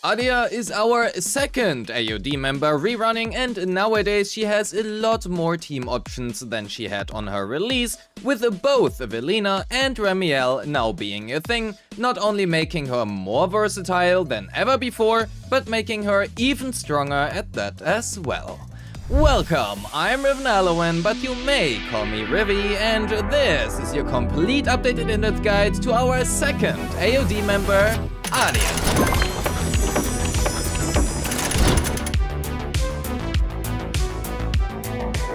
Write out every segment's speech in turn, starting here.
Aria is our second AOD member rerunning, and nowadays she has a lot more team options than she had on her release, with both Velena and Remielle now being a thing, not only making her more versatile than ever before, but making her even stronger at that as well. Welcome, I'm Rivyn Elowen, but you may call me Rivy, and this is your complete updated in-depth guide to our second AOD member, Aria.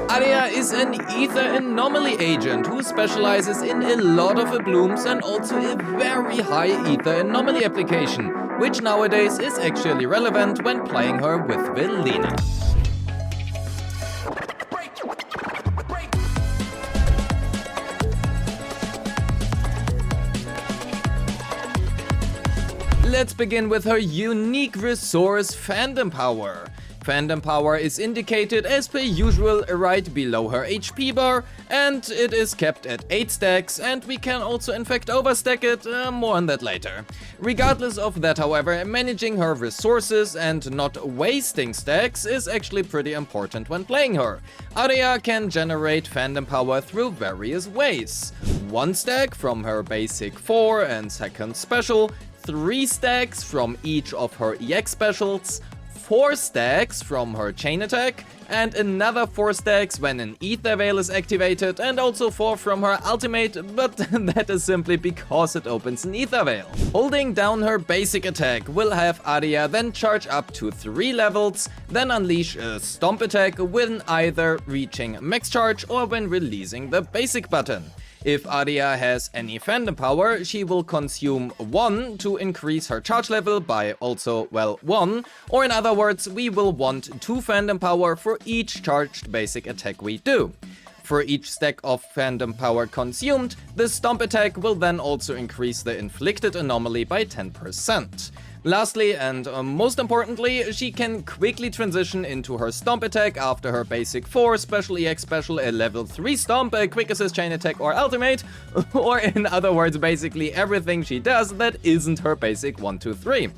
Aria is an ether anomaly agent who specializes in a lot of blooms and also a very high ether anomaly application, which nowadays is actually relevant when playing her with Velena. Let's begin with her unique resource, Fandom Power. Fandom Power is indicated as per usual right below her HP bar, and it is kept at 8 stacks, and we can also in fact overstack it, more on that later. Regardless of that, however, managing her resources and not wasting stacks is actually pretty important when playing her. Aria can generate Fandom Power through various ways. 1 stack from her basic 4 and second special, 3 stacks from each of her EX specials, 4 stacks from her chain attack, and another 4 stacks when an ether veil is activated, and also 4 from her ultimate, but that is simply because it opens an ether veil. Holding down her basic attack will have Aria then charge up to 3 levels, then unleash a stomp attack when either reaching max charge or when releasing the basic button. If Aria has any Fandom Power, she will consume 1 to increase her charge level by also, well, 1, or in other words, we will want 2 Fandom Power for each charged basic attack we do. For each stack of Fandom Power consumed, the Stomp attack will then also increase the inflicted anomaly by 10%. Lastly, and most importantly, she can quickly transition into her Stomp attack after her basic 4, special EX special, a level 3 Stomp, a quick assist chain attack or ultimate, or in other words, basically everything she does that isn't her basic 1, 2, 3.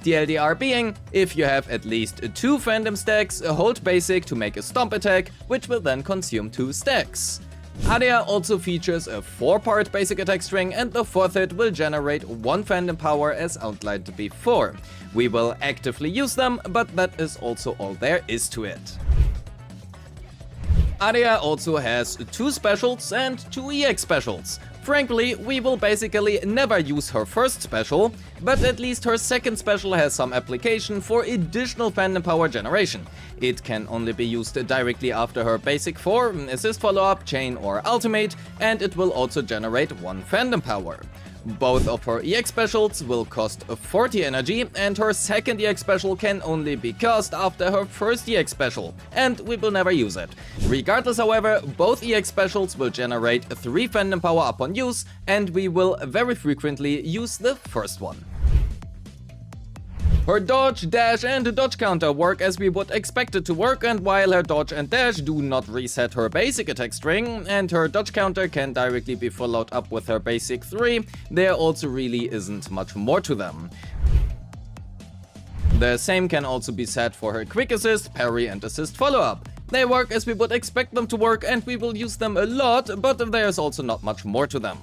TLDR being, if you have at least 2 Fandom stacks, hold basic to make a Stomp attack, which will then consume 2 stacks. Aria also features a 4-part basic attack string, and the 4th hit will generate 1 Fandom Power as outlined before. We will actively use them, but that is also all there is to it. Aria also has 2 specials and 2 EX specials. Frankly, we will basically never use her first special, but at least her second special has some application for additional Fandom Power generation. It can only be used directly after her basic 4, assist follow-up, chain or ultimate, and it will also generate 1 Fandom Power. Both of her EX specials will cost 40 energy, and her second EX special can only be cast after her first EX special, and we will never use it. Regardless, however, both EX specials will generate 3 Fandom Power upon use, and we will very frequently use the first one. Her dodge, dash and dodge counter work as we would expect it to work, and while her dodge and dash do not reset her basic attack string, and her dodge counter can directly be followed up with her basic 3, there also really isn't much more to them. The same can also be said for her quick assist, parry and assist follow-up. They work as we would expect them to work, and we will use them a lot, but there's also not much more to them.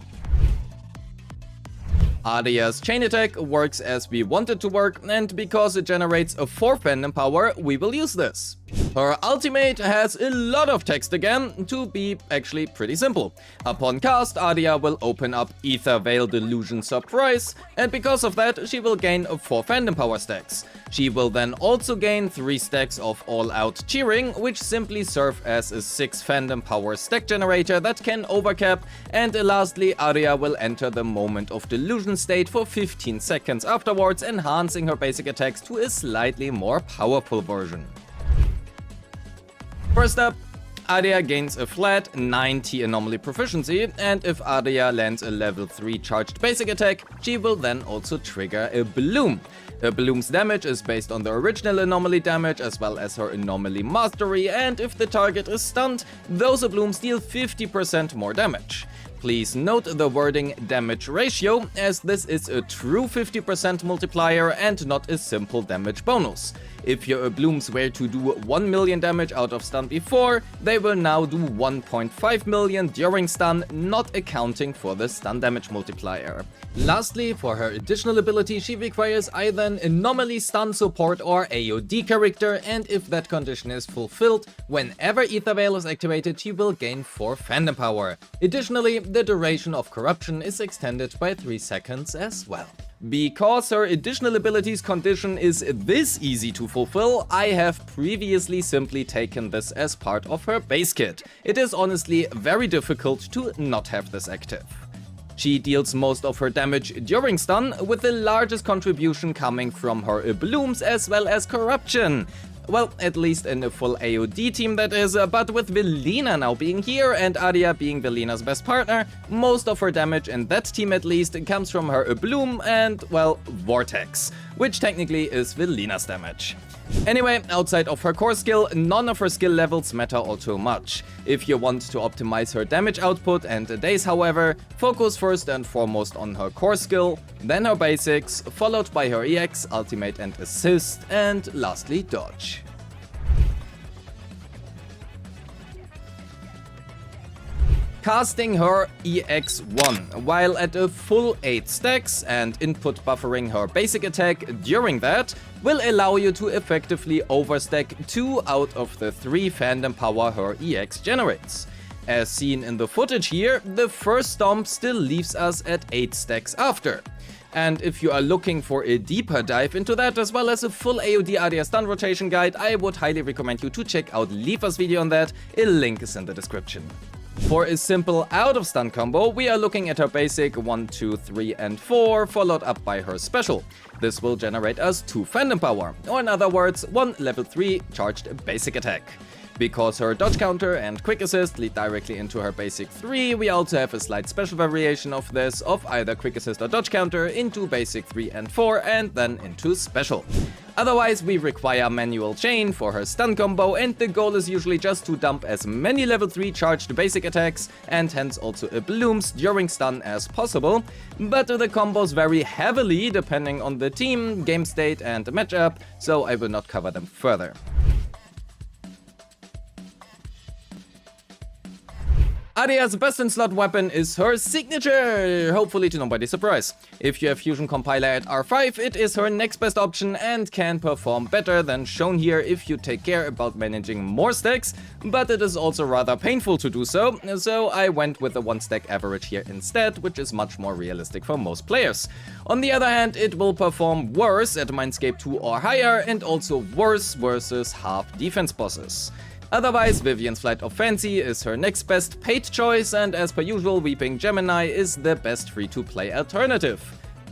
Aria's chain attack works as we want it to work, and because it generates a 4 Fandom Power, we will use this. Her ultimate has a lot of text again, to be actually pretty simple. Upon cast, Aria will open up Ether Veil Delusion Surprise, and because of that, she will gain 4 Fandom Power stacks. She will then also gain 3 stacks of All Out Cheering, which simply serve as a 6 Fandom Power stack generator that can overcap, and lastly, Aria will enter the Moment of Delusion state for 15 seconds afterwards, enhancing her basic attacks to a slightly more powerful version. First up, Aria gains a flat 90 anomaly proficiency, and if Aria lands a level 3 charged basic attack, she will then also trigger a bloom. A bloom's damage is based on the original anomaly damage as well as her anomaly mastery, and if the target is stunned, those blooms deal 50% more damage. Please note the wording damage ratio, as this is a true 50% multiplier and not a simple damage bonus. If your blooms were to do 1 million damage out of stun before, they will now do 1.5 million during stun, not accounting for the stun damage multiplier. Lastly, for her additional ability, she requires either an anomaly stun support or AoD character, and if that condition is fulfilled, whenever Ether Veil is activated, she will gain 4 fandom power. Additionally, the duration of corruption is extended by 3 seconds as well. Because her additional abilities condition is this easy to fulfill, I have previously simply taken this as part of her base kit. It is honestly very difficult to not have this active. She deals most of her damage during stun, with the largest contribution coming from her blooms as well as corruption. Well, at least in a full AoD team that is, but with Velena now being here and Aria being Velena's best partner, most of her damage in that team at least comes from her Bloom and, well, Vortex, which technically is Velena's damage. Anyway, outside of her core skill, none of her skill levels matter all too much. If you want to optimize her damage output and days, however, focus first and foremost on her core skill, then her basics, followed by her EX, ultimate and assist, and lastly dodge. Casting her EX1 while at a full 8 stacks and input buffering her basic attack during that will allow you to effectively overstack 2 out of the 3 fandom power her EX generates. As seen in the footage here, the first stomp still leaves us at 8 stacks after. And if you are looking for a deeper dive into that as well as a full AoD ARIA stun rotation guide, I would highly recommend you to check out Leva's video on that, a link is in the description. For a simple out of stun combo, we are looking at her basic 1, 2, 3 and 4, followed up by her special. This will generate us 2 fandom power, or in other words, 1 level 3 charged basic attack. Because her dodge counter and quick assist lead directly into her basic 3, we also have a slight special variation of this, of either quick assist or dodge counter into basic 3 and 4 and then into special. Otherwise, we require manual chain for her stun combo, and the goal is usually just to dump as many level 3 charged basic attacks and hence also blooms during stun as possible, but the combos vary heavily depending on the team, game state and matchup, so I will not cover them further. Aria's best in slot weapon is her signature, hopefully to nobody's surprise. If you have Fusion Compiler at R5, it is her next best option and can perform better than shown here if you take care about managing more stacks, but it is also rather painful to do so I went with the 1 stack average here instead, which is much more realistic for most players. On the other hand, it will perform worse at Mindscape 2 or higher and also worse versus half defense bosses. Otherwise, Vivian's Flight of Fancy is her next best paid choice, and as per usual, Weeping Gemini is the best free-to-play alternative.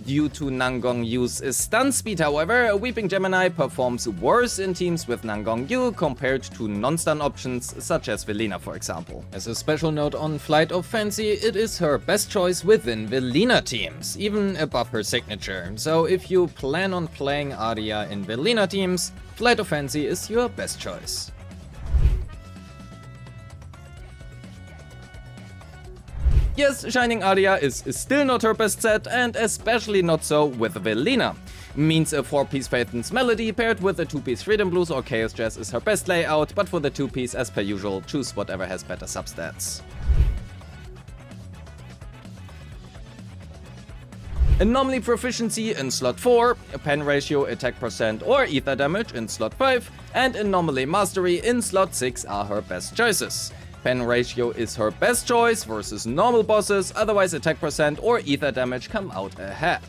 Due to Nangong Yu's stun speed, however, Weeping Gemini performs worse in teams with Nangong Yu compared to non-stun options such as Velena, for example. As a special note on Flight of Fancy, it is her best choice within Velena teams, even above her signature. So if you plan on playing Aria in Velena teams, Flight of Fancy is your best choice. Yes, Shining Aria is still not her best set, and especially not so with Velena. Means a 4-piece Phaeton's Melody paired with a 2-piece Freedom Blues or Chaos Jazz is her best layout, but for the 2-piece, as per usual, choose whatever has better substats. Anomaly Proficiency in slot 4, Pen Ratio, Attack Percent or Ether Damage in slot 5, and Anomaly Mastery in slot 6 are her best choices. Pen Ratio is her best choice versus normal bosses, otherwise Attack Percent or Ether Damage come out ahead.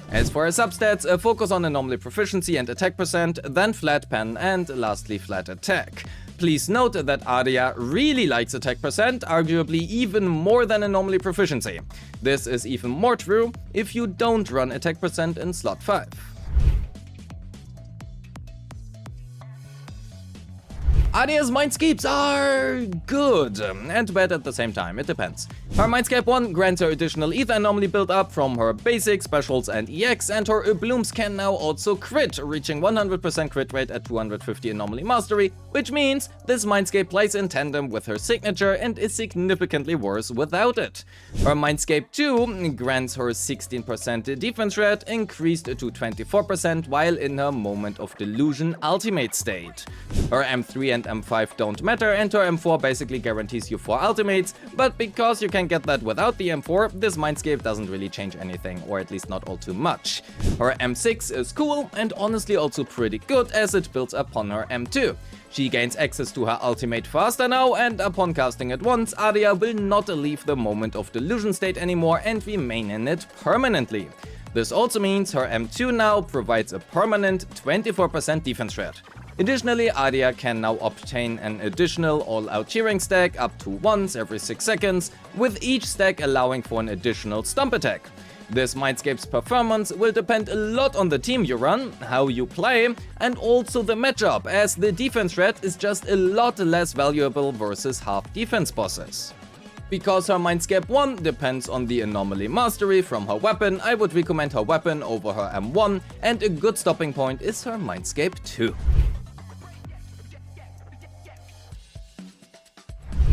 As for her substats, focus on Anomaly Proficiency and Attack Percent, then Flat Pen and lastly Flat Attack. Please note that Aria really likes Attack Percent, arguably even more than Anomaly Proficiency. This is even more true if you don't run Attack Percent in slot 5. Aria's Mindscapes are good and bad at the same time, it depends. Her Mindscape 1 grants her additional ether anomaly build up from her basic, specials and EX, and her blooms can now also crit, reaching 100% crit rate at 250 anomaly mastery, which means this Mindscape plays in tandem with her signature and is significantly worse without it. Her Mindscape 2 grants her 16% defense rate, increased to 24% while in her Moment of Delusion ultimate state. Her M3 and M5 don't matter, and her M4 basically guarantees you 4 ultimates, but because you can get that without the M4, this Mindscape doesn't really change anything, or at least not all too much. Her M6 is cool and honestly also pretty good as it builds upon her M2. She gains access to her ultimate faster now, and upon casting it once, Aria will not leave the Moment of Delusion state anymore and remain in it permanently. This also means her M2 now provides a permanent 24% defense rate. Additionally, Aria can now obtain an additional all-out cheering stack up to once every 6 seconds, with each stack allowing for an additional stomp attack. This Mindscape's performance will depend a lot on the team you run, how you play, and also the matchup, as the defense rate is just a lot less valuable versus half defense bosses. Because her Mindscape 1 depends on the anomaly mastery from her weapon, I would recommend her weapon over her M1, and a good stopping point is her Mindscape 2.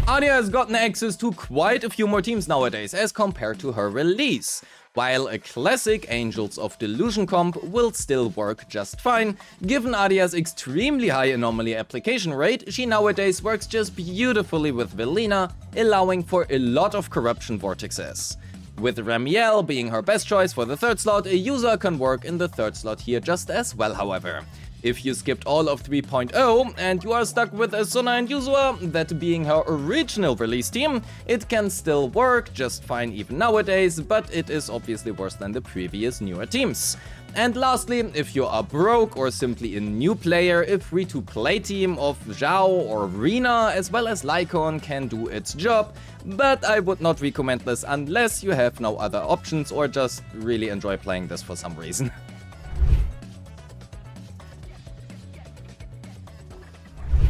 Aria has gotten access to quite a few more teams nowadays as compared to her release. While a classic Angels of Delusion comp will still work just fine, given Aria's extremely high anomaly application rate, she nowadays works just beautifully with Velena, allowing for a lot of corruption vortexes. With Remielle being her best choice for the 3rd slot, a user can work in the 3rd slot here just as well, however. If you skipped all of 3.0 and you are stuck with a Sona and Yuzua, that being her original release team, it can still work just fine even nowadays, but it is obviously worse than the previous newer teams. And lastly, if you are broke or simply a new player, a free-to-play team of Zhao or Rina as well as Lycon can do its job, but I would not recommend this unless you have no other options or just really enjoy playing this for some reason.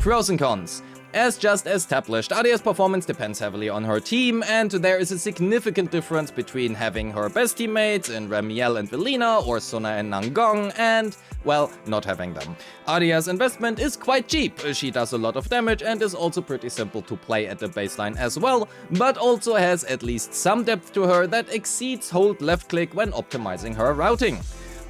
Pros and cons. As just established, Aria's performance depends heavily on her team, and there is a significant difference between having her best teammates in Remielle and Velena or Sona and Nangong and, well, not having them. Aria's investment is quite cheap. She does a lot of damage and is also pretty simple to play at the baseline as well, but also has at least some depth to her that exceeds hold left click when optimizing her routing.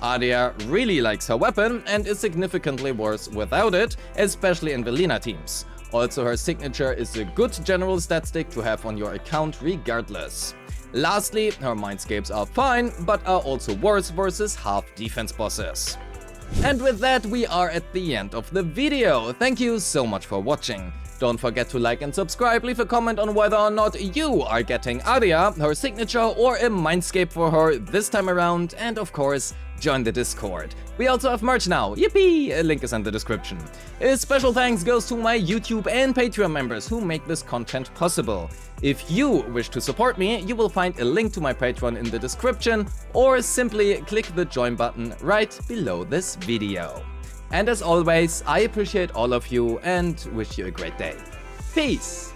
Aria really likes her weapon and is significantly worse without it, especially in Velena teams. Also, her signature is a good general stat stick to have on your account regardless. Lastly, her Mindscapes are fine, but are also worse versus half defense bosses. And with that, we are at the end of the video. Thank you so much for watching. Don't forget to like and subscribe, leave a comment on whether or not you are getting Aria, her signature, or a Mindscape for her this time around, and of course, join the Discord. We also have merch now, yippee! A link is in the description. A special thanks goes to my YouTube and Patreon members who make this content possible. If you wish to support me, you will find a link to my Patreon in the description, or simply click the join button right below this video. And as always, I appreciate all of you and wish you a great day. Peace!